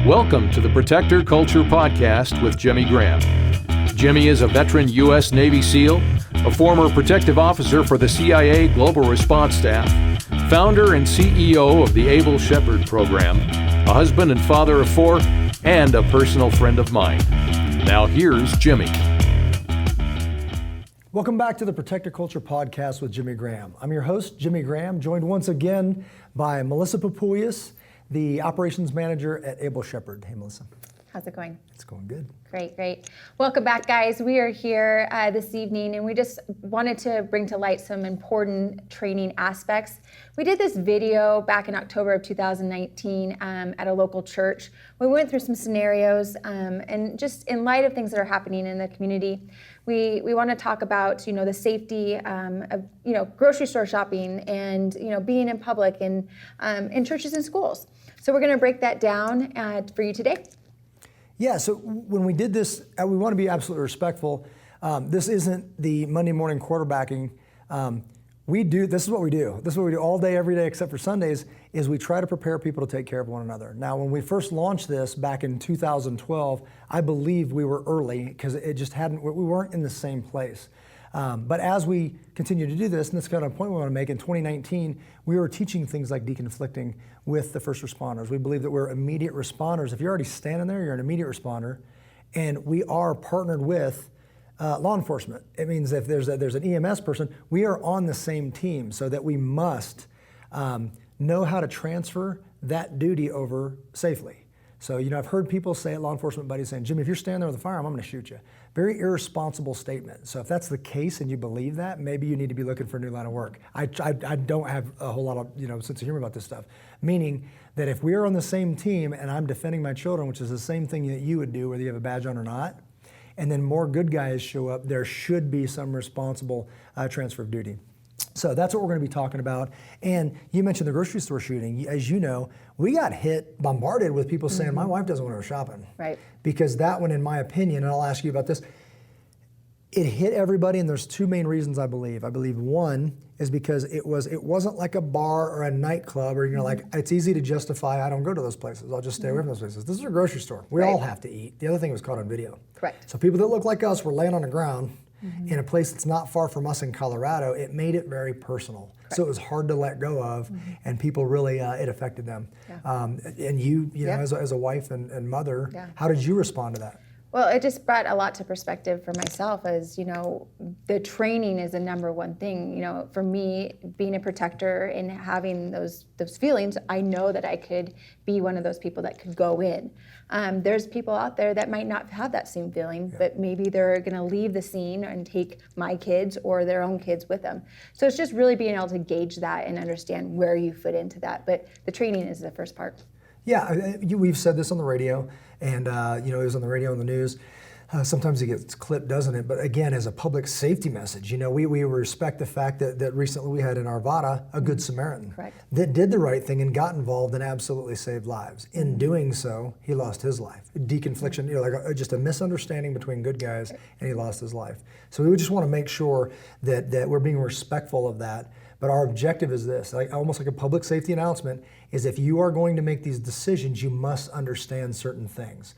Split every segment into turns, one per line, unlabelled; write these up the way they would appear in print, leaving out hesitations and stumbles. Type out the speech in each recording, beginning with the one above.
Welcome to the Protector Culture Podcast with Jimmy Graham. Jimmy is a veteran U.S. Navy SEAL, a former protective officer for the CIA Global Response Staff, founder and CEO of the Able Shepherd Program, a husband and father of four, and a personal friend of mine. Now here's Jimmy.
Welcome back to the Protector Culture Podcast with Jimmy Graham. I'm your host, Jimmy Graham, joined once again by Melissa Papulias, the operations manager at Able Shepherd. Hey, Melissa.
How's it going?
It's going good.
Great. Welcome back, guys. We are here this evening, and we just wanted to bring to light some important training aspects. We did this video back in October of 2019 at a local church. We went through some scenarios, and just in light of things that are happening in the community, we want to talk about, the safety of, grocery store shopping and, being in public and in churches and schools. So we're going to break that down for you today.
Yeah, so when we did this, we want to be absolutely respectful. This isn't the Monday morning quarterbacking. This is what we do. This is what we do all day, every day, except for Sundays, is we try to prepare people to take care of one another. Now, when we first launched this back in 2012, I believe we were early because we weren't in the same place. But as we continue to do this, and that's kind of a point we want to make, in 2019, we were teaching things like deconflicting with the first responders. We believe that we're immediate responders. If you're already standing there, you're an immediate responder, and we are partnered with law enforcement. It means if there's an EMS person, we are on the same team, so that we must know how to transfer that duty over safely. So, I've heard people say at law enforcement buddies saying, Jimmy, if you're standing there with a firearm, I'm going to shoot you. Very irresponsible statement. So if that's the case and you believe that, maybe you need to be looking for a new line of work. I don't have a whole lot of sense of humor about this stuff. Meaning that if we are on the same team and I'm defending my children, which is the same thing that you would do whether you have a badge on or not, and then more good guys show up, there should be some responsible transfer of duty. So that's what we're going to be talking about. And you mentioned the grocery store shooting. As you know, we got bombarded with people saying, my wife doesn't want to go shopping.
Right.
Because that one, in my opinion, and I'll ask you about this, it hit everybody, and there's two main reasons I believe. I believe one is because it wasn't like a bar or a nightclub or like it's easy to justify I don't go to those places. I'll just stay away from those places. This is a grocery store. We all have to eat. The other thing was caught on video.
Correct.
So people that look like us were laying on the ground in a place that's not far from us in Colorado. It made it very personal. Correct. So it was hard to let go of, and people really, it affected them. Yeah. And you as a wife and mother, how did you respond to that?
Well, it just brought a lot to perspective for myself as, the training is the number one thing. For me, being a protector and having those feelings, I know that I could be one of those people that could go in. There's people out there that might not have that same feeling, but maybe they're going to leave the scene and take my kids or their own kids with them. So it's just really being able to gauge that and understand where you fit into that. But the training is the first part.
Yeah, we've said this on the radio, and it was on the radio and the news. Sometimes it gets clipped, doesn't it? But again, as a public safety message, we respect the fact that recently we had in Arvada a Good Samaritan that did the right thing and got involved and absolutely saved lives. In doing so, he lost his life. Deconfliction, just a misunderstanding between good guys, and he lost his life. So we would just want to make sure that we're being respectful of that. But our objective is this, almost like a public safety announcement, is if you are going to make these decisions, you must understand certain things.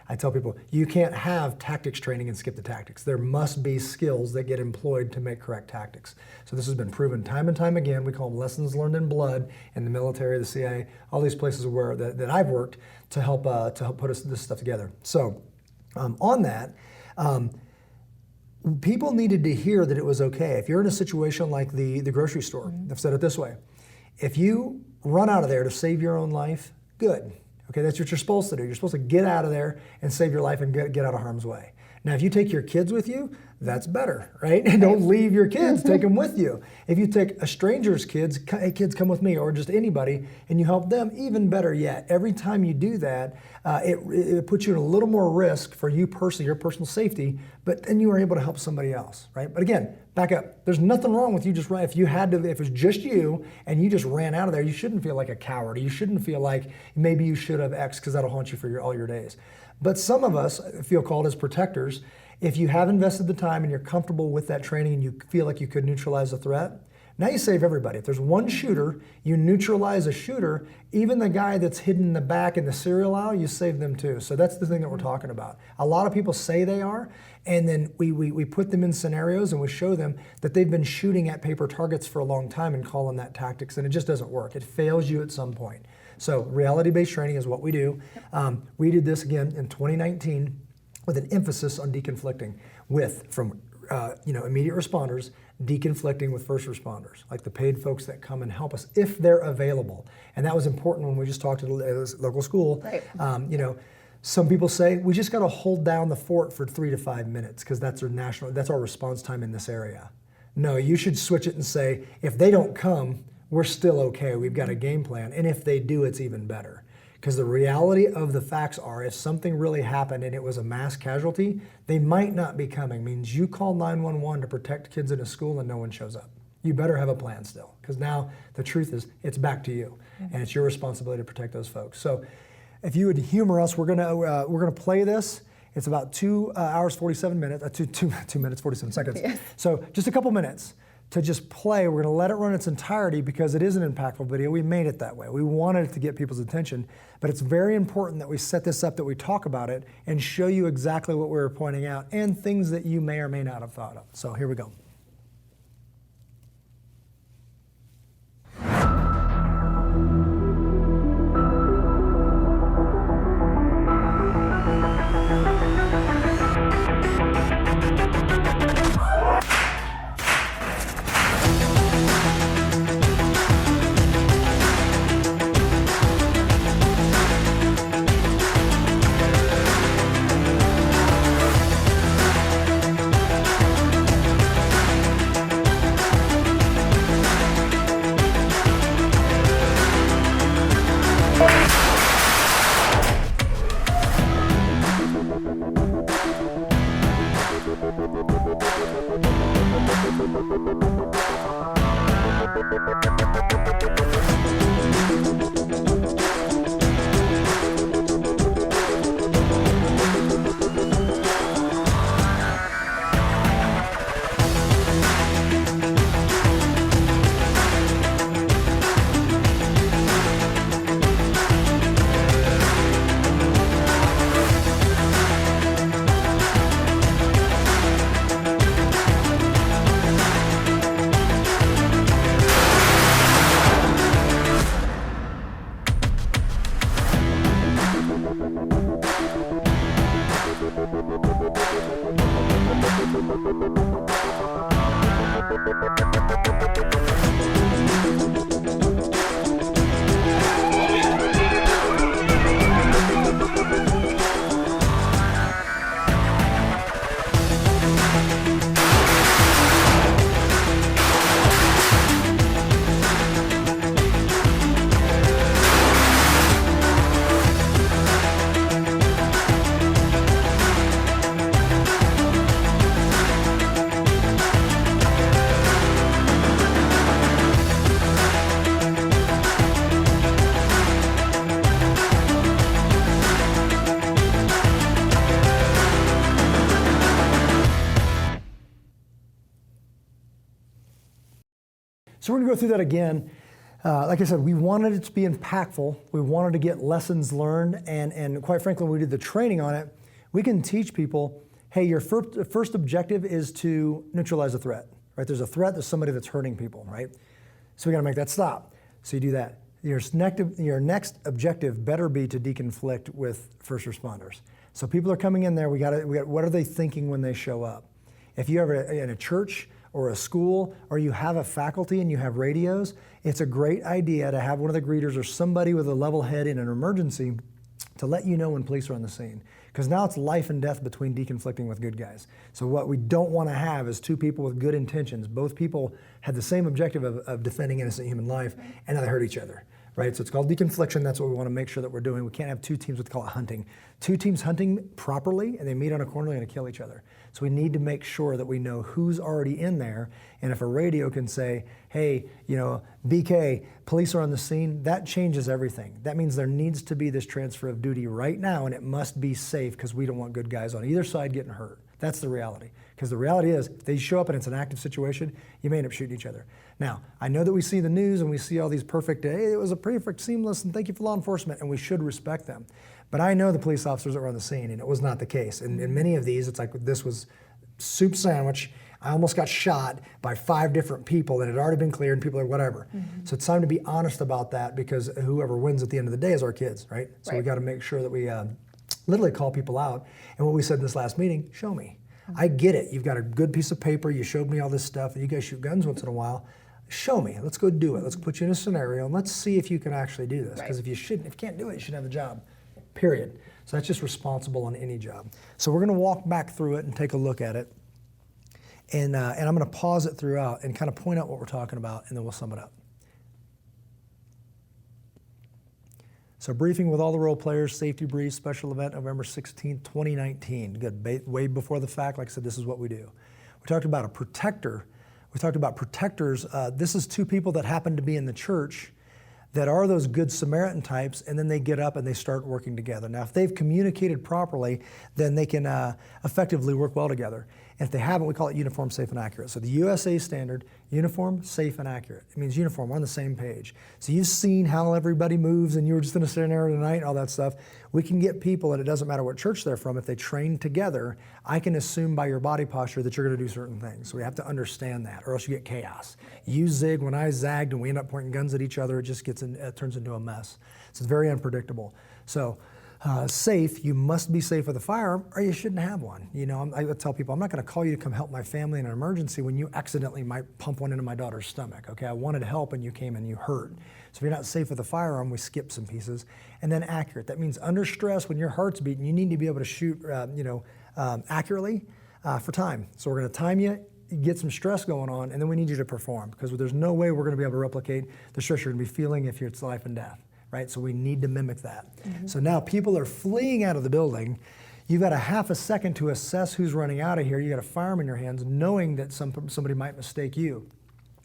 I tell people, you can't have tactics training and skip the tactics. There must be skills that get employed to make correct tactics. So this has been proven time and time again. We call them lessons learned in blood in the military, the CIA, all these places where that I've worked to help put this stuff together. So on that, people needed to hear that it was okay. If you're in a situation like the grocery store, I've said it this way, if you run out of there to save your own life, good. Okay, that's what you're supposed to do. You're supposed to get out of there and save your life and get out of harm's way. Now, if you take your kids with you, that's better, right? And don't leave your kids, take them with you. If you take a stranger's kids, hey kids, come with me, or just anybody, and you help them, even better yet. Every time you do that, it puts you in a little more risk for you personally, your personal safety, but then you are able to help somebody else, right? But again, back up. There's nothing wrong with you just running. If it was just you and you just ran out of there, you shouldn't feel like a coward. You shouldn't feel like maybe you should have X, because that'll haunt you for all your days. But some of us feel called as protectors. If you have invested the time and you're comfortable with that training and you feel like you could neutralize the threat, Now you save everybody. If there's one shooter, you neutralize a shooter, even the guy that's hidden in the back in the cereal aisle, you save them too. So that's the thing that we're talking about. A lot of people say they are, and then we put them in scenarios and we show them that they've been shooting at paper targets for a long time and calling that tactics, and it just doesn't work. It fails you at some point. So reality-based training is what we do. We did this again in 2019 with an emphasis on deconflicting from immediate responders, deconflicting with first responders, like the paid folks that come and help us if they're available. And that was important when we just talked to the local school.
Right.
Some people say we just got to hold down the fort for 3 to 5 minutes because that's our response time in this area. No, you should switch it and say, if they don't come, we're still okay. We've got a game plan. And if they do, it's even better. Because the reality of the facts are, if something really happened and it was a mass casualty, they might not be coming. It means you call 911 to protect kids in a school and no one shows up. You better have a plan still. Because now the truth is, it's back to you. And it's your responsibility to protect those folks. So if you would humor us, we're gonna play this. It's about 2 hours, 47 minutes, 2 minutes, 47 seconds. Yes. So just a couple minutes to just play. We're gonna let it run its entirety because it is an impactful video. We made it that way. We wanted it to get people's attention, but it's very important that we set this up, that we talk about it and show you exactly what we were pointing out and things that you may or may not have thought of. So here we go. So we're gonna go through that again. Like I said, we wanted it to be impactful. We wanted to get lessons learned, and quite frankly, when we did the training on it, we can teach people, hey, your first objective is to neutralize a threat, right? There's a threat, there's somebody that's hurting people, right? So we gotta make that stop. So you do that. Your next objective better be to deconflict with first responders. So people are coming in there, we got what are they thinking when they show up? If you have in a church or a school, or you have a faculty and you have radios, it's a great idea to have one of the greeters or somebody with a level head in an emergency to let you know when police are on the scene. Because now it's life and death between deconflicting with good guys. So what we don't want to have is two people with good intentions. Both people had the same objective of defending innocent human life, and now they hurt each other. Right? So it's called deconfliction. That's what we want to make sure that we're doing. We can't have two teams, what they call it hunting. Two teams hunting properly, and they meet on a corner, they're going to kill each other. So we need to make sure that we know who's already in there, and if a radio can say, hey, BK, police are on the scene, that changes everything. That means there needs to be this transfer of duty right now, and it must be safe because we don't want good guys on either side getting hurt. That's the reality. Because the reality is, if they show up and it's an active situation, you may end up shooting each other. Now, I know that we see the news and we see all these perfect, hey, it was a perfect, seamless, and thank you for law enforcement, and we should respect them. But I know the police officers that were on the scene, and it was not the case. And in many of these, it's like this was soup sandwich. I almost got shot by 5 different people that had already been cleared, and people are whatever. So it's time to be honest about that, because whoever wins at the end of the day is our kids, right? So we got to make sure that we literally call people out. And what we said in this last meeting, show me. I get it. You've got a good piece of paper. You showed me all this stuff. And you guys shoot guns once in a while. Show me. Let's go do it. Let's put you in a scenario, and let's see if you can actually do this. Because if you can't do it, you shouldn't have the job. Period. So that's just responsible on any job. So we're going to walk back through it and take a look at it. And I'm going to pause it throughout and kind of point out what we're talking about, and then we'll sum it up. So briefing with all the role players, safety brief, special event, November 16th, 2019. Good, way before the fact. Like I said, this is what we do. We talked about a protector. We talked about protectors. This is 2 people that happen to be in the church that are those good Samaritan types, and then they get up and they start working together. Now, if they've communicated properly, then they can effectively work well together. And if they haven't, we call it uniform, safe, and accurate. So the USA standard, uniform, safe, and accurate. It means uniform, we're on the same page. So you've seen how everybody moves, and you were just in a scenario tonight, all that stuff. We can get people, and it doesn't matter what church they're from, if they train together, I can assume by your body posture that you're gonna do certain things. So we have to understand that, or else you get chaos. You zig when I zagged, and we end up pointing guns at each other, it just turns into a mess. So it's very unpredictable. So safe, you must be safe with a firearm, or you shouldn't have one. You know, I tell people, I'm not going to call you to come help my family in an emergency when you accidentally might pump one into my daughter's stomach. Okay, I wanted help and you came and you hurt. So if you're not safe with a firearm, we skip some pieces. And then accurate. That means under stress, when your heart's beating, you need to be able to shoot, accurately for time. So we're going to time you. Get some stress going on, and then we need you to perform, because there's no way we're going to be able to replicate the stress you're going to be feeling if it's life and death. Right? So we need to mimic that. So now people are fleeing out of the building. You've got a half a second to assess who's running out of here. You got a firearm in your hands, knowing that somebody might mistake you.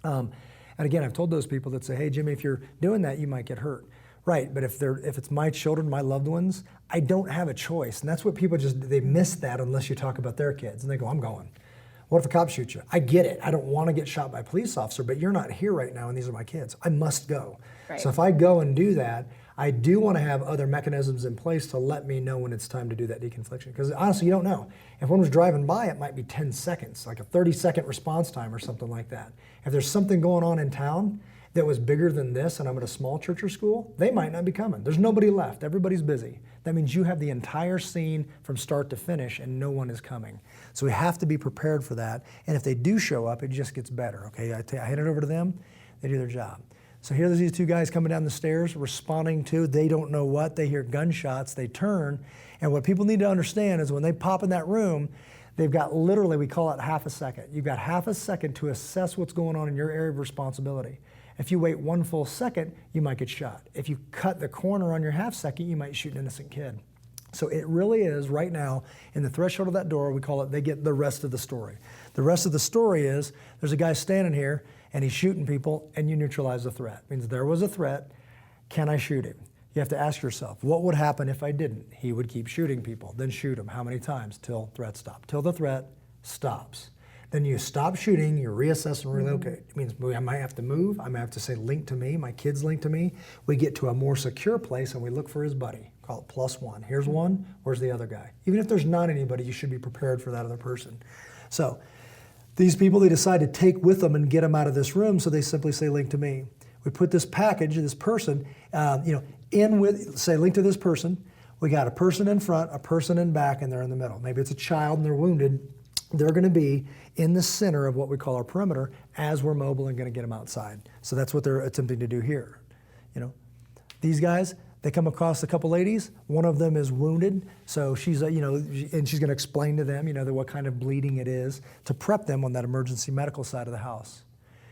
And again, I've told those people that say, hey, Jimmy, if you're doing that, you might get hurt. Right, but if it's my children, my loved ones, I don't have a choice. And that's what people they miss that unless you talk about their kids. And they go, I'm going. What if a cop shoots you? I get it. I don't want to get shot by a police officer, but you're not here right now, and these are my kids. I must go. Right. So if I go and do that, I do want to have other mechanisms in place to let me know when it's time to do that deconfliction. Because honestly, you don't know. If one was driving by, it might be 10 seconds, like a 30-second response time or something like that. If there's something going on in town that was bigger than this, and I'm at a small church or school, they might not be coming. There's nobody left. Everybody's busy. That means you have the entire scene from start to finish, and no one is coming. So we have to be prepared for that. And if they do show up, it just gets better. Okay, I hand it over to them. They do their job. So here's these 2 guys coming down the stairs, responding to, they don't know what, they hear gunshots, they turn. And what people need to understand is when they pop in that room, they've got literally, we call it half a second. You've got half a second to assess what's going on in your area of responsibility. If you wait 1 full second, you might get shot. If you cut the corner on your half second, you might shoot an innocent kid. So it really is right now in the threshold of that door, we call it, they get the rest of the story. The rest of the story is there's a guy standing here and he's shooting people, and you neutralize the threat. It means there was a threat, can I shoot him? You have to ask yourself, what would happen if I didn't? He would keep shooting people, then shoot him. How many times? Till threat stops. Till the threat stops. Then you stop shooting, you reassess and relocate. It means I might have to move, I might have to say link to me, my kids link to me. We get to a more secure place and we look for his buddy. Call it +1. Here's one, where's the other guy? Even if there's not anybody, you should be prepared for that other person. So these people, they decide to take with them and get them out of this room, so they simply say link to me. We put this package, this person, in with, say link to this person. We got a person in front, a person in back, and they're in the middle. Maybe it's a child and they're wounded. They're going to be in the center of what we call our perimeter as we're mobile and going to get them outside. So that's what they're attempting to do here. These guys, they come across a couple ladies. One of them is wounded, so she's, and she's going to explain to them, what kind of bleeding it is to prep them on that emergency medical side of the house.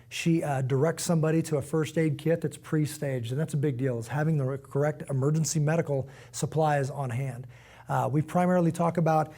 She directs somebody to a first aid kit that's pre-staged, and that's a big deal, is having the correct emergency medical supplies on hand. We primarily talk about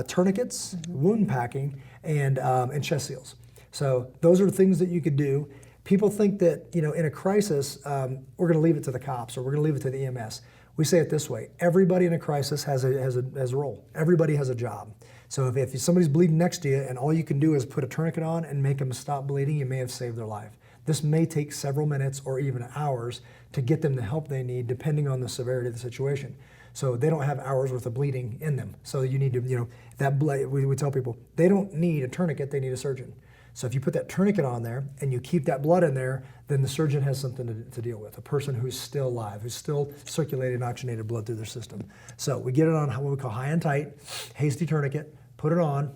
tourniquets, wound packing, and chest seals. So those are things that you could do. People think that, in a crisis, we're going to leave it to the cops or we're going to leave it to the EMS. We say it this way: everybody in a crisis has a role. Everybody has a job. So if somebody's bleeding next to you and all you can do is put a tourniquet on and make them stop bleeding, you may have saved their life. This may take several minutes or even hours to get them the help they need, depending on the severity of the situation. So they don't have hours worth of bleeding in them. So you need to, that blood, we tell people, they don't need a tourniquet, they need a surgeon. So if you put that tourniquet on there and you keep that blood in there, then the surgeon has something to deal with, a person who's still alive, who's still circulating oxygenated blood through their system. So we get it on what we call high and tight, hasty tourniquet, put it on,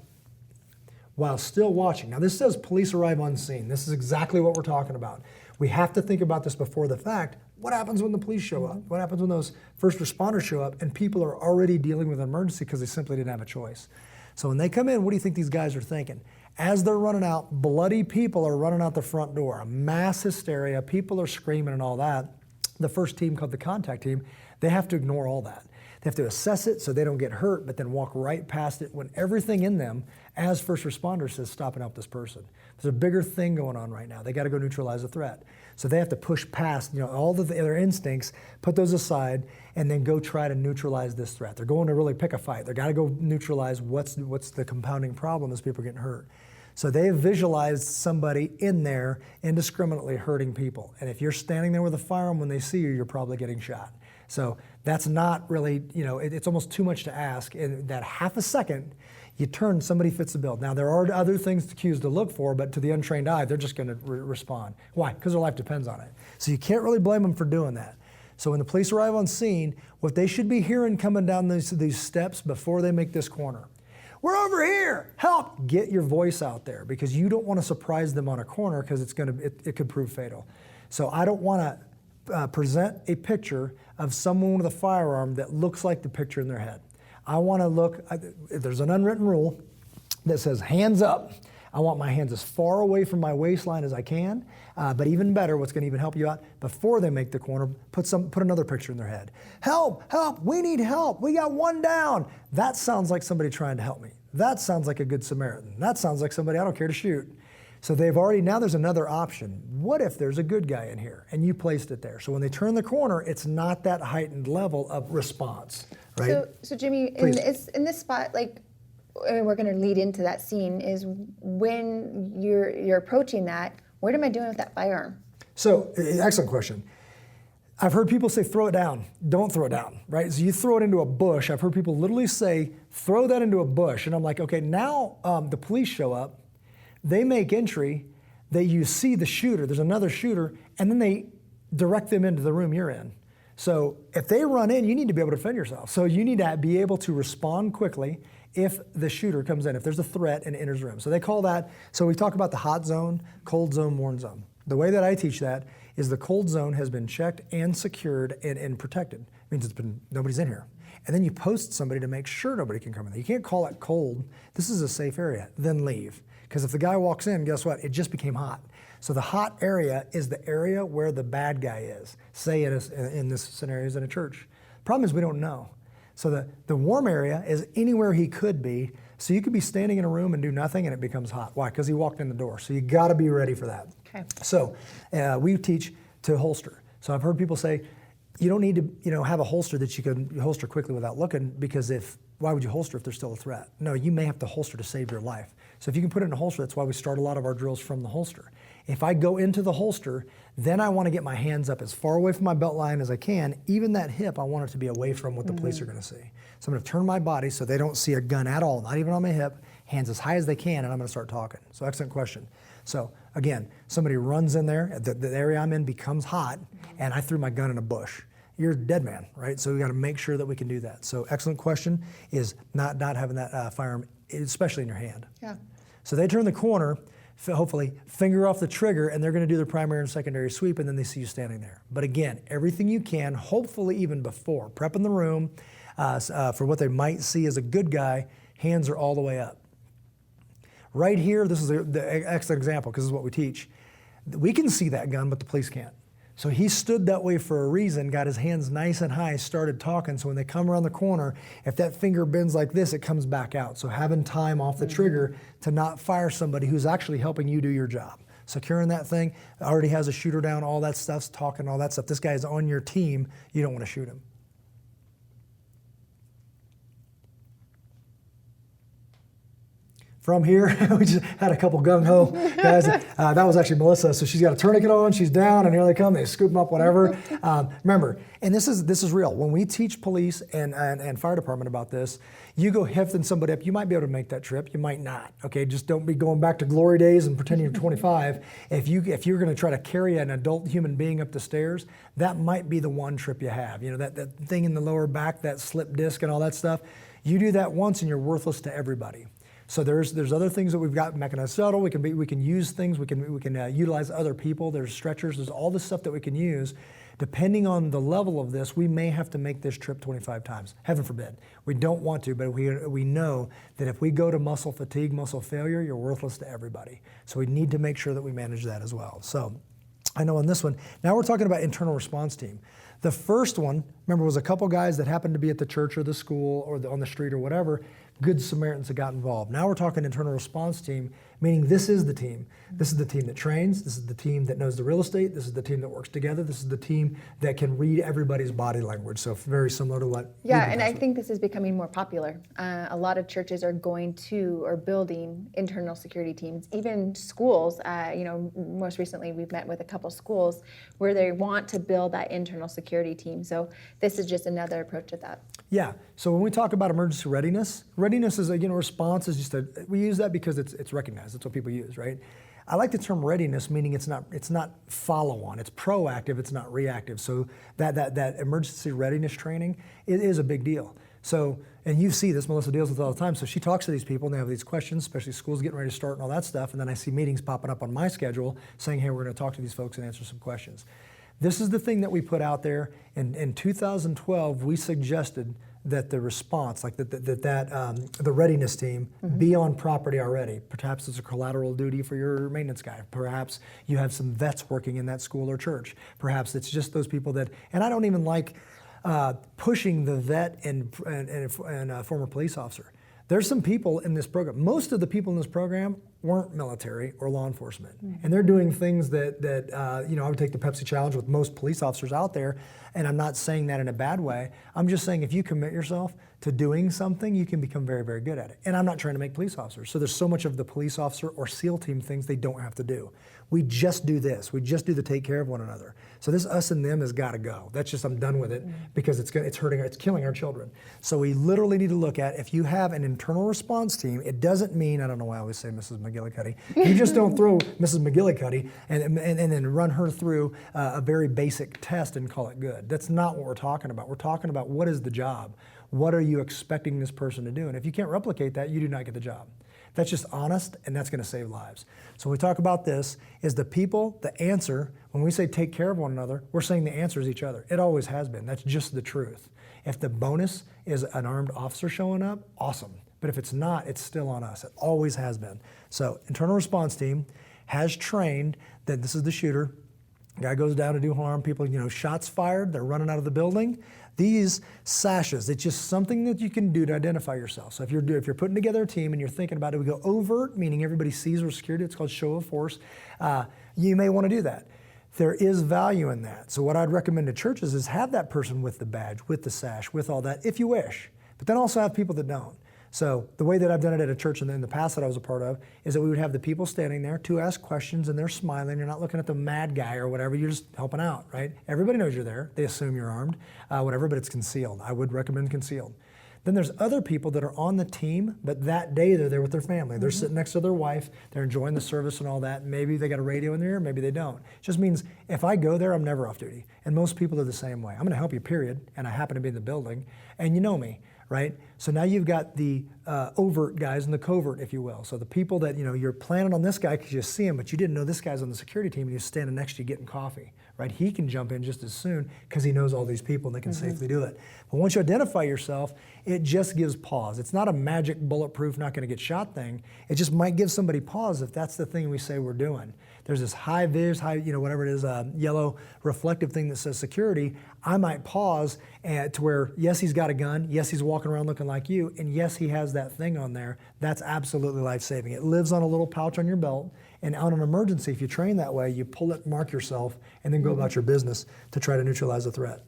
while still watching. Now this says police arrive on scene. This is exactly what we're talking about. We have to think about this before the fact. What happens when the police show up? What happens when those first responders show up and people are already dealing with an emergency because they simply didn't have a choice? So when they come in, what do you think these guys are thinking? As they're running out, bloody people are running out the front door, a mass hysteria, people are screaming and all that. The first team, called the contact team, they have to ignore all that. They have to assess it so they don't get hurt, but then walk right past it when everything in them, as first responders, says stop and help this person. There's a bigger thing going on right now. They got to go neutralize the threat. So they have to push past, all their instincts, put those aside, and then go try to neutralize this threat. They're going to really pick a fight. They got to go neutralize what's the compounding problem as people are getting hurt. So they have visualized somebody in there indiscriminately hurting people. And if you're standing there with a firearm when they see you, you're probably getting shot. So that's not really, it's almost too much to ask. In that half a second, you turn, somebody fits the bill. Now, there are other cues to look for, but to the untrained eye, they're just going to respond. Why? Because their life depends on it. So you can't really blame them for doing that. So when the police arrive on scene, what they should be hearing coming down these steps before they make this corner: we're over here, help! Get your voice out there, because you don't want to surprise them on a corner, because it could prove fatal. So I don't want to present a picture of someone with a firearm that looks like the picture in their head. I want to look, there's an unwritten rule that says hands up. I want my hands as far away from my waistline as I can, but even better, what's going to even help you out, before they make the corner, put another picture in their head. Help, help, we need help, we got one down. That sounds like somebody trying to help me. That sounds like a good Samaritan. That sounds like somebody I don't care to shoot. So now there's another option. What if there's a good guy in here and you placed it there? So when they turn the corner, it's not that heightened level of response, right?
So Jimmy, in this spot, and we're going to lead into that scene, is when you're approaching that, what am I doing with that firearm?
So, excellent question. I've heard people say, throw it down. Don't throw it down, right? So you throw it into a bush. I've heard people literally say, throw that into a bush. And I'm like, okay, now the police show up. They make entry, you see the shooter, there's another shooter, and then they direct them into the room you're in. So if they run in, you need to be able to defend yourself. So you need to be able to respond quickly if the shooter comes in, if there's a threat and enters the room. So they call that, so we talk about the hot zone, cold zone, warm zone. The way that I teach that is the cold zone has been checked and secured and protected. It means nobody's in here. And then you post somebody to make sure nobody can come in there. You can't call it cold. This is a safe area, then leave. Because if the guy walks in, guess what? It just became hot. So the hot area is the area where the bad guy is. Say in this scenario is in a church. Problem is we don't know. So the warm area is anywhere he could be. So you could be standing in a room and do nothing and it becomes hot. Why? Because he walked in the door. So you got to be ready for that.
Okay.
So we teach to holster. So I've heard people say, you don't need to have a holster that you can holster quickly without looking, because why would you holster if there's still a threat? No, you may have to holster to save your life. So if you can put it in a holster, that's why we start a lot of our drills from the holster. If I go into the holster, then I want to get my hands up as far away from my belt line as I can. Even that hip, I want it to be away from what the police are going to see. So I'm going to turn my body so they don't see a gun at all, not even on my hip, hands as high as they can, and I'm going to start talking. So excellent question. So again, somebody runs in there, the area I'm in becomes hot, and I threw my gun in a bush. You're a dead man, right? So we got to make sure that we can do that. So excellent question is not having that firearm, especially in your hand.
Yeah.
So they turn the corner, hopefully finger off the trigger, and they're going to do their primary and secondary sweep, and then they see you standing there. But again, everything you can, hopefully even before, prepping the room for what they might see as a good guy, hands are all the way up. Right here, this is the excellent example, because this is what we teach. We can see that gun, but the police can't. So he stood that way for a reason, got his hands nice and high, started talking. So when they come around the corner, if that finger bends like this, it comes back out. So having time off the trigger to not fire somebody who's actually helping you do your job. securing that thing, already has a shooter down, all that stuff's talking, all that stuff. This guy is on your team, you don't want to shoot him. From here, we just had a couple gung-ho guys. That was actually Melissa. So she's got a tourniquet on, she's down, and here they come. They scoop them up, whatever. Remember, and this is real. When we teach police and fire department about this, you go hefting somebody up, you might be able to make that trip, you might not. Okay, just don't be going back to glory days and pretending you're 25. If you're going to try to carry an adult human being up the stairs, that might be the one trip you have. You know, that thing in the lower back, that slip disc and all that stuff. You do that once, and you're worthless to everybody. So there's other things that we've got, mechanized shuttle, we can use things, we can utilize other people, there's stretchers, there's all this stuff that we can use. Depending on the level of this, we may have to make this trip 25 times. Heaven forbid. We don't want to, but we know that if we go to muscle fatigue, muscle failure, you're worthless to everybody. So we need to make sure that we manage that as well. So I know on this one, now we're talking about internal response team. The first one, remember, was a couple guys that happened to be at the church or the school or on the street or whatever. Good Samaritans that got involved. Now we're talking internal response team, meaning this is the team. This is the team that trains. This is the team that knows the real estate. This is the team that works together. This is the team that can read everybody's body language. So very similar to what.
Yeah, and I think this is becoming more popular. A lot of churches are going to or building internal security teams. Even schools, most recently we've met with a couple schools where they want to build that internal security team. So this is just another approach to that.
Yeah. So when we talk about emergency readiness is response is we use that because it's recognized. That's what people use, right? I like the term readiness, meaning it's not follow on. It's proactive. It's not reactive. So that emergency readiness training is a big deal. So, and you see this, Melissa deals with it all the time. So she talks to these people and they have these questions, especially schools getting ready to start and all that stuff. And then I see meetings popping up on my schedule saying, hey, we're going to talk to these folks and answer some questions. This is the thing that we put out there. In 2012, we suggested that the response, like the readiness team, be on property already. Perhaps it's a collateral duty for your maintenance guy. Perhaps you have some vets working in that school or church. Perhaps it's just those people that, and I don't even like pushing the vet and former police officer. There's some people in this program. Most of the people in this program weren't military or law enforcement. And they're doing things that I would take the Pepsi challenge with most police officers out there, and I'm not saying that in a bad way. I'm just saying if you commit yourself to doing something, you can become very, very good at it. And I'm not trying to make police officers. So there's so much of the police officer or SEAL team things they don't have to do. We just do this. We just do the take care of one another. So this us and them has got to go. That's just, I'm done with it because it's hurting, it's killing our children. So we literally need to look at, if you have an internal response team, it doesn't mean, I don't know why I always say Mrs. McGillicuddy, you just don't throw Mrs. McGillicuddy and then run her through a very basic test and call it good. That's not what we're talking about. We're talking about what is the job? What are you expecting this person to do? And if you can't replicate that, you do not get the job. That's just honest, and that's going to save lives. So when we talk about this, is the people, the answer, when we say take care of one another, we're saying the answer is each other. It always has been. That's just the truth. If the bonus is an armed officer showing up, awesome. But if it's not, it's still on us. It always has been. So internal response team has trained that this is the shooter. Guy goes down to do harm. People, shots fired. They're running out of the building. These sashes, it's just something that you can do to identify yourself. So if you're putting together a team and you're thinking about it, we go overt, meaning everybody sees we're security. It's called show of force. You may want to do that. There is value in that. So what I'd recommend to churches is have that person with the badge, with the sash, with all that, if you wish. But then also have people that don't. So the way that I've done it at a church in the past that I was a part of is that we would have the people standing there to ask questions and they're smiling. You're not looking at the mad guy or whatever. You're just helping out, right? Everybody knows you're there. They assume you're armed, whatever, but it's concealed. I would recommend concealed. Then there's other people that are on the team, but that day they're there with their family. They're sitting next to their wife. They're enjoying the service and all that. Maybe they got a radio in their ear, maybe they don't. It just means if I go there, I'm never off duty. And most people are the same way. I'm going to help you, period, and I happen to be in the building, and you know me. Right? So now you've got the overt guys and the covert, if you will. So the people that, you're planning on this guy because you see him, but you didn't know this guy's on the security team and he's standing next to you getting coffee, right? He can jump in just as soon because he knows all these people and they can safely do it. But once you identify yourself, it just gives pause. It's not a magic bulletproof, not going to get shot thing. It just might give somebody pause if that's the thing we say we're doing. There's this high-vis, whatever it is, yellow reflective thing that says security. I might pause to where, yes, he's got a gun. Yes, he's walking around looking like you. And yes, he has that thing on there. That's absolutely life-saving. It lives on a little pouch on your belt. And on an emergency, if you train that way, you pull it, mark yourself, and then go about your business to try to neutralize the threat.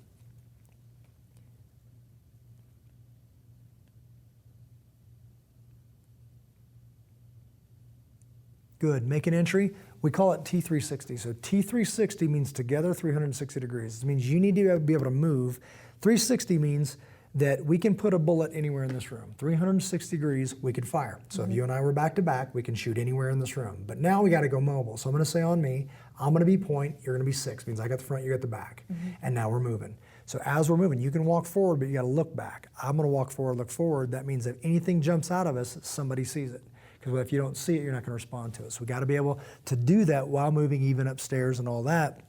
Good. Make an entry. We call it T360. So T360 means together 360 degrees. It means you need to be able to move. 360 means that we can put a bullet anywhere in this room. 360 degrees, we could fire. So if you and I were back to back, we can shoot anywhere in this room. But now we got to go mobile. So I'm going to say on me, I'm going to be point, you're going to be 6. Means I got the front, you got the back. And now we're moving. So as we're moving, you can walk forward, but you got to look back. I'm going to walk forward, look forward. That means if anything jumps out of us, somebody sees it. Because if you don't see it, you're not going to respond to it. So we got to be able to do that while moving, even upstairs and all that.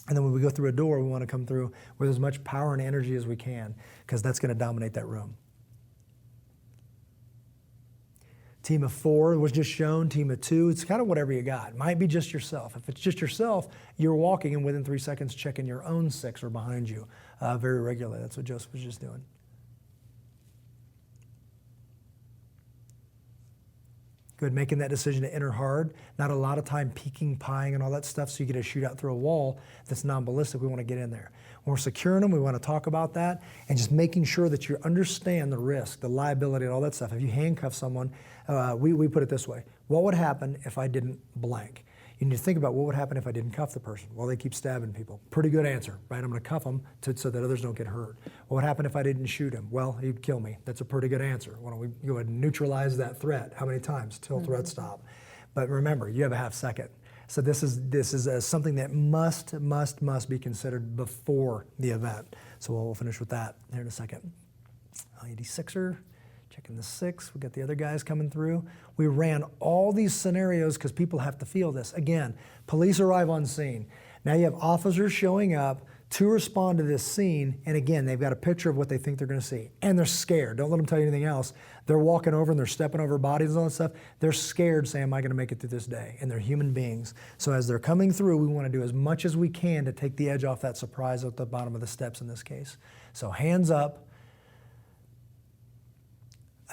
And then when we go through a door, we want to come through with as much power and energy as we can, because that's going to dominate that room. Team of 4 was just shown. Team of 2, it's kind of whatever you got. It might be just yourself. If it's just yourself, you're walking and within 3 seconds checking your own 6 or behind you very regularly. That's what Joseph was just doing. Good, making that decision to enter hard. Not a lot of time peeking, pieing, and all that stuff, so you get a shoot out through a wall that's non-ballistic. We want to get in there. When we're securing them, we want to talk about that and just making sure that you understand the risk, the liability, and all that stuff. If you handcuff someone, we put it this way. What would happen if I didn't blank? You need to think about what would happen if I didn't cuff the person. Well, they keep stabbing people. Pretty good answer, right? I'm going to cuff them so that others don't get hurt. What would happen if I didn't shoot him? Well, he'd kill me. That's a pretty good answer. Why don't we go ahead and neutralize that threat? How many times till threat stop? But remember, you have a half second. So this is something that must be considered before the event. So we'll finish with that here in a second. D6er. Checking the 6, we got the other guys coming through. We ran all these scenarios because people have to feel this. Again, police arrive on scene. Now you have officers showing up to respond to this scene, and again, they've got a picture of what they think they're going to see. And they're scared. Don't let them tell you anything else. They're walking over and they're stepping over bodies and all that stuff. They're scared, saying, am I going to make it through this day? And they're human beings. So as they're coming through, we want to do as much as we can to take the edge off that surprise at the bottom of the steps in this case. So hands up.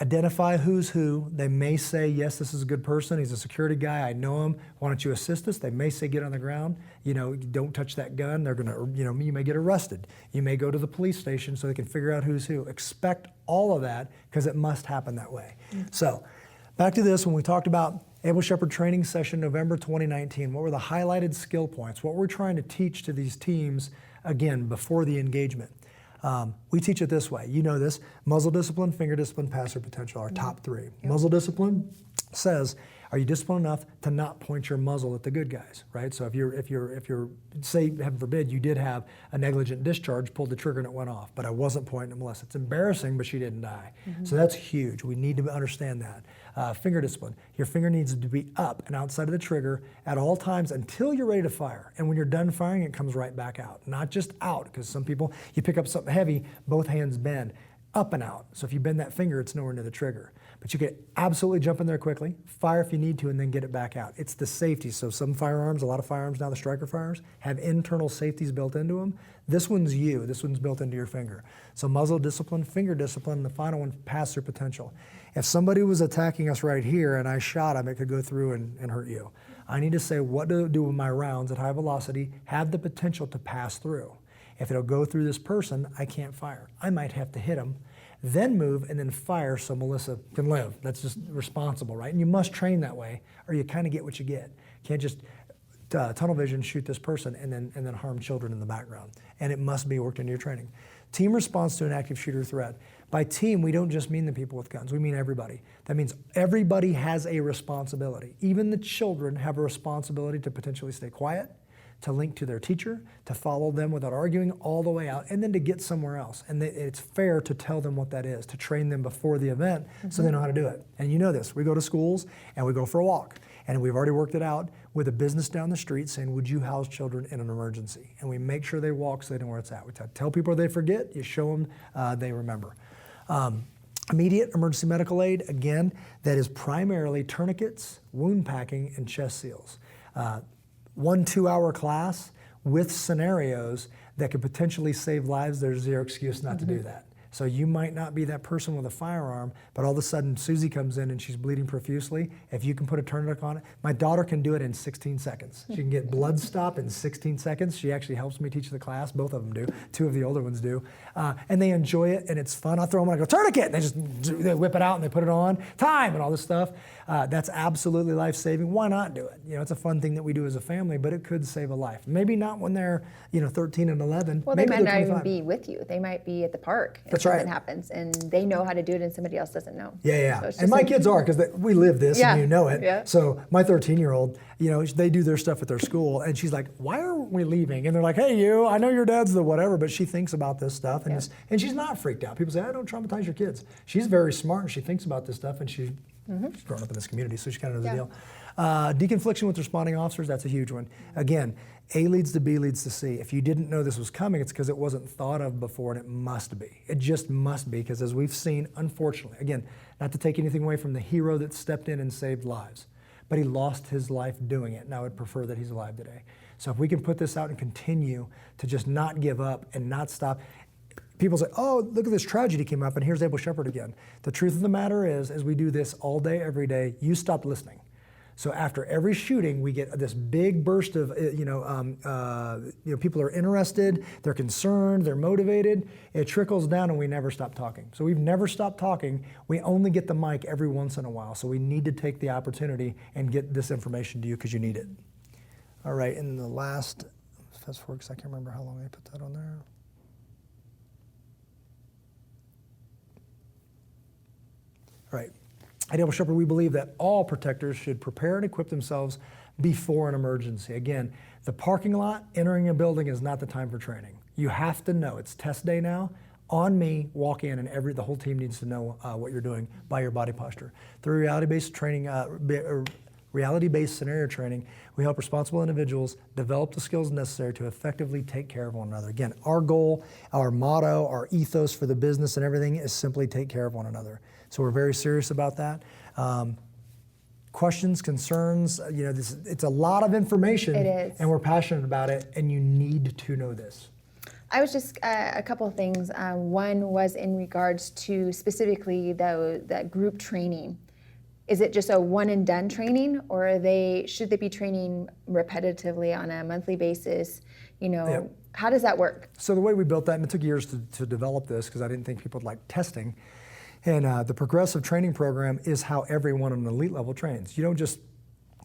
Identify who's who. They may say, yes, this is a good person. He's a security guy. I know him. Why don't you assist us? They may say, get on the ground. Don't touch that gun. They're going to, you may get arrested. You may go to the police station so they can figure out who's who. Expect all of that because it must happen that way. So back to this, when we talked about Able Shepherd training session, November 2019, what were the highlighted skill points? What we're trying to teach to these teams, again, before the engagement. We teach it this way. You know this: muzzle discipline, finger discipline, passer potential, our top 3. Yep. Muzzle discipline says, are you disciplined enough to not point your muzzle at the good guys, right? So if you're, say, heaven forbid, you did have a negligent discharge, pulled the trigger and it went off, but I wasn't pointing at Melissa. It's embarrassing, but she didn't die. So that's huge. We need to understand that. Finger discipline. Your finger needs to be up and outside of the trigger at all times until you're ready to fire. And when you're done firing, it comes right back out. Not just out, because some people, you pick up something heavy, both hands bend. Up and out. So if you bend that finger, it's nowhere near the trigger. But you can absolutely jump in there quickly, fire if you need to, and then get it back out. It's the safety. So some firearms, a lot of firearms now, the striker firearms, have internal safeties built into them. This one's this one's built into your finger. So muzzle discipline, finger discipline, and the final one, passer potential. If somebody was attacking us right here and I shot him, it could go through and hurt you. I need to say, what do I do with my rounds at high velocity have the potential to pass through? If it'll go through this person, I can't fire. I might have to hit him, then move, and then fire so Melissa can live. That's just responsible, right? And you must train that way, or you kind of get what you get. You can't just tunnel vision, shoot this person, and then harm children in the background. And it must be worked into your training. Team response to an active shooter threat. By team, we don't just mean the people with guns. We mean everybody. That means everybody has a responsibility. Even the children have a responsibility to potentially stay quiet, to link to their teacher, to follow them without arguing all the way out, and then to get somewhere else. And it's fair to tell them what that is, to train them before the event so they know how to do it. And you know this, we go to schools and we go for a walk. And we've already worked it out with a business down the street saying, would you house children in an emergency? And we make sure they walk so they know where it's at. We tell people they forget, you show them they remember. Immediate emergency medical aid, again, that is primarily tourniquets, wound packing, and chest seals. 1-2 hour class with scenarios that could potentially save lives. There's zero excuse not to do that. So you might not be that person with a firearm, but all of a sudden Susie comes in and she's bleeding profusely. If you can put a tourniquet on it, my daughter can do it in 16 seconds. She can get blood stop in 16 seconds. She actually helps me teach the class. Both of them do. Two of the older ones do. And they enjoy it, and it's fun. I throw them on, I go, tourniquet! And they whip it out and they put it on. Time! And all this stuff. That's absolutely life-saving. Why not do it? It's a fun thing that we do as a family, but it could save a life. Maybe not when they're 13 and 11.
Well, they might not even be with you. They might be at the park if something happens, and they know how to do it and somebody else doesn't know.
Yeah. So and my kids are, because we live this and you know it. Yeah. So my 13-year-old, they do their stuff at their school, and she's like, why are we leaving? And they're like, hey, I know your dad's the whatever, but she thinks about this stuff, and she's not freaked out. People say, don't traumatize your kids. She's very smart, and she thinks about this stuff, and she's grown up in this community, so she kind of knows the deal. Deconfliction with responding officers, that's a huge one. Again, A leads to B leads to C. If you didn't know this was coming, it's because it wasn't thought of before, and it must be. It just must be, because as we've seen, unfortunately, again, not to take anything away from the hero that stepped in and saved lives, but he lost his life doing it, and I would prefer that he's alive today. So if we can put this out and continue to just not give up and not stop. People say, oh, look at this tragedy came up, and here's Abel Shepherd again. The truth of the matter is, as we do this all day, every day, you stopped listening. So after every shooting, we get this big burst of, people are interested, they're concerned, they're motivated. It trickles down, and we never stop talking. So we've never stopped talking. We only get the mic every once in a while. So we need to take the opportunity and get this information to you because you need it. All right, and the last, fast forward, because I can't remember how long I put that on there. All right. At Abel Shepherd, we believe that all protectors should prepare and equip themselves before an emergency. Again, the parking lot, entering a building is not the time for training. You have to know. It's test day now. On me, walk in, and the whole team needs to know what you're doing by your body posture. Through reality-based training, reality-based scenario training, we help responsible individuals develop the skills necessary to effectively take care of one another. Again, our goal, our motto, our ethos for the business and everything is simply take care of one another. So we're very serious about that. Questions, concerns, it's a lot of information.
It is.
And we're passionate about it, and you need to know this.
I was just a couple of things. One was in regards to specifically that group training. Is it just a one and done training, or should they be training repetitively on a monthly basis? How does that work?
So the way we built that, and it took years to develop this because I didn't think people would like testing. And the progressive training program is how everyone on an elite level trains. You don't just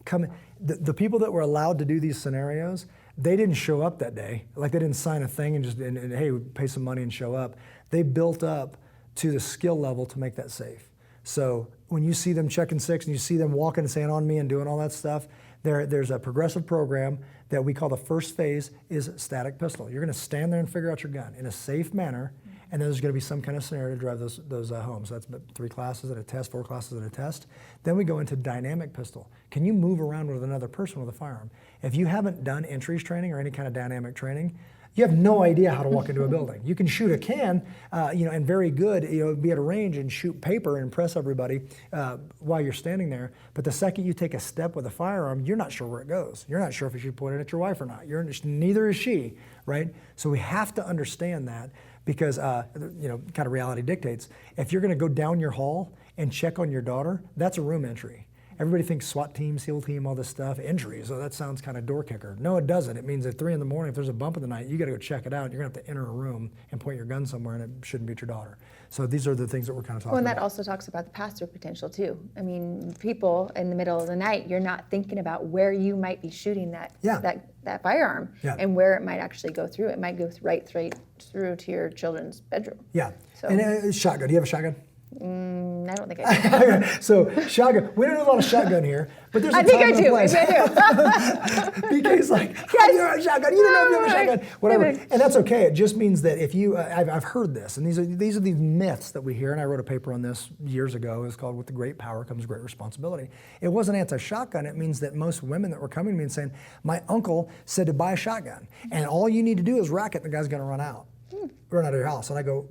come in. The people that were allowed to do these scenarios, they didn't show up that day. Like they didn't sign a thing and hey, pay some money and show up. They built up to the skill level to make that safe. So when you see them checking six and you see them walking and saying on me and doing all that stuff, there's a progressive program that we call the first phase is static pistol. You're going to stand there and figure out your gun in a safe manner, and then there's going to be some kind of scenario to drive those home. So that's 3 classes at a test, 4 classes at a test. Then we go into dynamic pistol. Can you move around with another person with a firearm? If you haven't done entries training or any kind of dynamic training, you have no idea how to walk into a building. You can shoot a can, and very good, be at a range and shoot paper and impress everybody while you're standing there. But the second you take a step with a firearm, you're not sure where it goes. You're not sure if you should point it at your wife or not. Neither is she, right? So we have to understand that because, kind of reality dictates. If you're going to go down your hall and check on your daughter, that's a room entry. Everybody thinks SWAT team, SEAL team, all this stuff, injuries. So that sounds kind of door kicker. No, it doesn't. It means at 3 in the morning, if there's a bump in the night, you got to go check it out. You're going to have to enter a room and point your gun somewhere, and it shouldn't be at your daughter. So these are the things that we're kind of talking about.
Well, and that also talks about the pass-through potential too. I mean, people in the middle of the night, you're not thinking about where you might be shooting that firearm and where it might actually go through. It might go right through to your children's bedroom.
Yeah. So. And shotgun. Do you have a shotgun?
I don't think I do.
So shotgun. We don't do a lot of shotgun here, but there's a time and a place.
I do.
BK's like, yes. You have a shotgun. You don't know if you have a shotgun. Whatever. And that's okay. It just means that if you, I've heard this, and these are these myths that we hear, and I wrote a paper on this years ago. It's called "With the Great Power Comes Great Responsibility." It wasn't anti-shotgun. It means that most women that were coming to me and saying, my uncle said to buy a shotgun, and all you need to do is rack it, and the guy's going to run out of your house. And I go,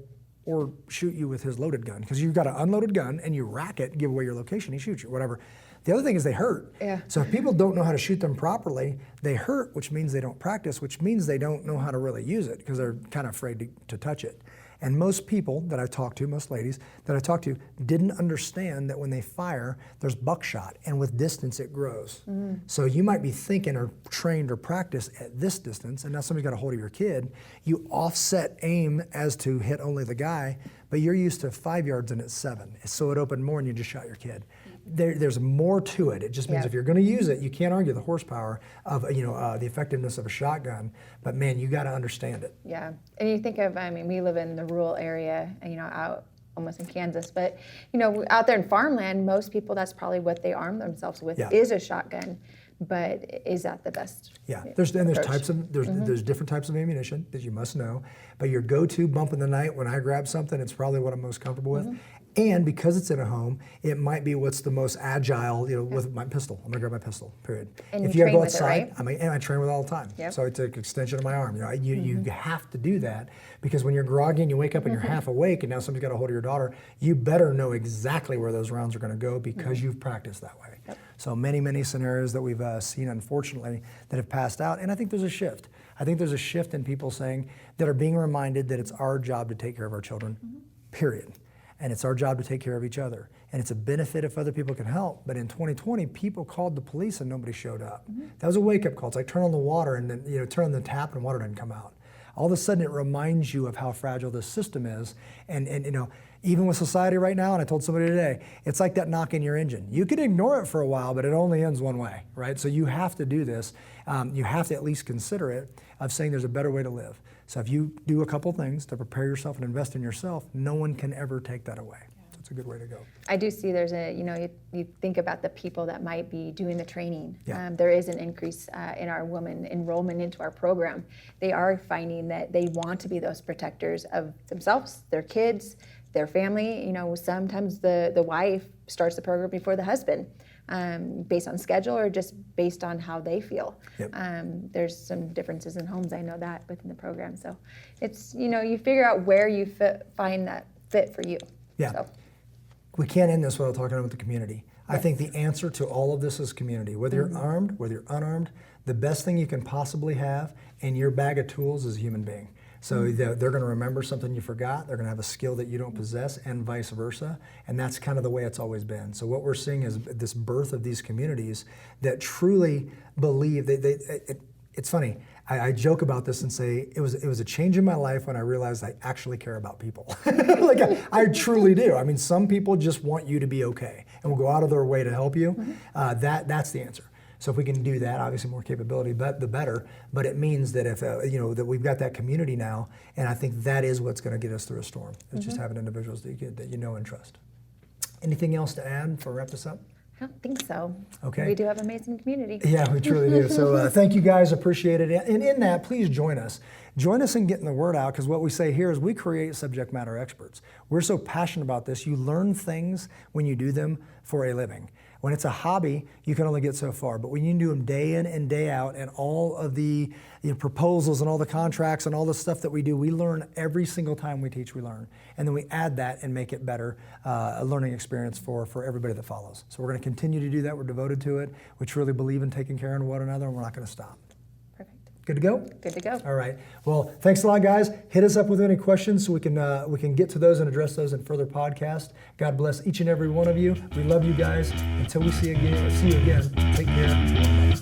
or shoot you with his loaded gun, because you've got an unloaded gun and you rack it, give away your location, he shoots you, whatever. The other thing is they hurt.
Yeah.
So if people don't know how to shoot them properly, they hurt, which means they don't practice, which means they don't know how to really use it because they're kind of afraid to touch it. And most people that I talk to, most ladies that I talk to, didn't understand that when they fire, there's buckshot, and with distance it grows. So you might be thinking or trained or practiced at this distance, and now somebody's got a hold of your kid. You offset aim as to hit only the guy, but you're used to 5 yards and it's 7. So it opened more and you just shot your kid. There's more to it. It just means if you're going to use it, you can't argue the horsepower of the effectiveness of a shotgun. But man, you got to understand it.
Yeah, and you think of, I mean, we live in the rural area, out almost in Kansas, but out there in farmland, most people, that's probably what they arm themselves with is a shotgun. But is that the best?
Yeah, there's types of there's different types of ammunition that you must know. But your go-to bump in the night when I grab something, it's probably what I'm most comfortable with. And because it's in a home, it might be what's the most agile. With my pistol, I'm gonna grab my pistol. Period.
And
if
you
you
train
go
with
outside,
it, right?
I train with it all the time.
Yep.
So it's an extension of my arm. You have to do that because when you're groggy and you wake up and you're half awake, and now somebody's got a hold of your daughter, you better know exactly where those rounds are going to go because you've practiced that way. Yep. So many scenarios that we've seen, unfortunately, that have passed out, and I think there's a shift. I think there's a shift in people saying that are being reminded that it's our job to take care of our children, period. And it's our job to take care of each other. And it's a benefit if other people can help. But in 2020, people called the police and nobody showed up. That was a wake-up call. It's like turn on the water and then turn on the tap and water doesn't come out. All of a sudden, it reminds you of how fragile this system is. And even with society right now, and I told somebody today, it's like that knock in your engine. You can ignore it for a while, but it only ends one way, right? So you have to do this. You have to at least consider it of saying there's a better way to live. So if you do a couple things to prepare yourself and invest in yourself, no one can ever take that away. So it's a good way to go.
I do see there's you think about the people that might be doing the training.
Yeah.
There is an increase in our women enrollment into our program. They are finding that they want to be those protectors of themselves, their kids, their family. Sometimes the wife starts the program before the husband. Based on schedule or just based on how they feel.
Yep.
There's some differences in homes, I know that, within the program. So it's, you figure out where you find that fit for you.
Yeah.
So.
We can't end this without talking about the community. I think the answer to all of this is community. Whether you're armed, whether you're unarmed, the best thing you can possibly have in your bag of tools is a human being. So they're going to remember something you forgot. They're going to have a skill that you don't possess, and vice versa. And that's kind of the way it's always been. So what we're seeing is this birth of these communities that truly believe. It's funny. I joke about this and say it was a change in my life when I realized I actually care about people. Like I truly do. I mean, some people just want you to be okay and will go out of their way to help you. That's the answer. So if we can do that, obviously more capability, but the better. But it means that if that we've got that community now, and I think that is what's going to get us through a storm. It's just having individuals that you know and trust. Anything else to add before we wrap this up?
I don't think so.
Okay.
We do have an amazing community.
Yeah, we truly do. So thank you guys, appreciate it. And in that, please join us. Join us in getting the word out, because what we say here is we create subject matter experts. We're so passionate about this. You learn things when you do them for a living. When it's a hobby, you can only get so far. But when you do them day in and day out, and all of the proposals and all the contracts and all the stuff that we do, we learn every single time we teach, we learn. And then we add that and make it better, a learning experience for everybody that follows. So we're going to continue to do that. We're devoted to it. We truly believe in taking care of one another, and we're not going to stop.
Perfect.
Good to go?
Good to go.
All right. Well, thanks a lot, guys. Hit us up with any questions so we can get to those and address those in further podcasts. God bless each and every one of you. We love you guys. Until we see you again, take care.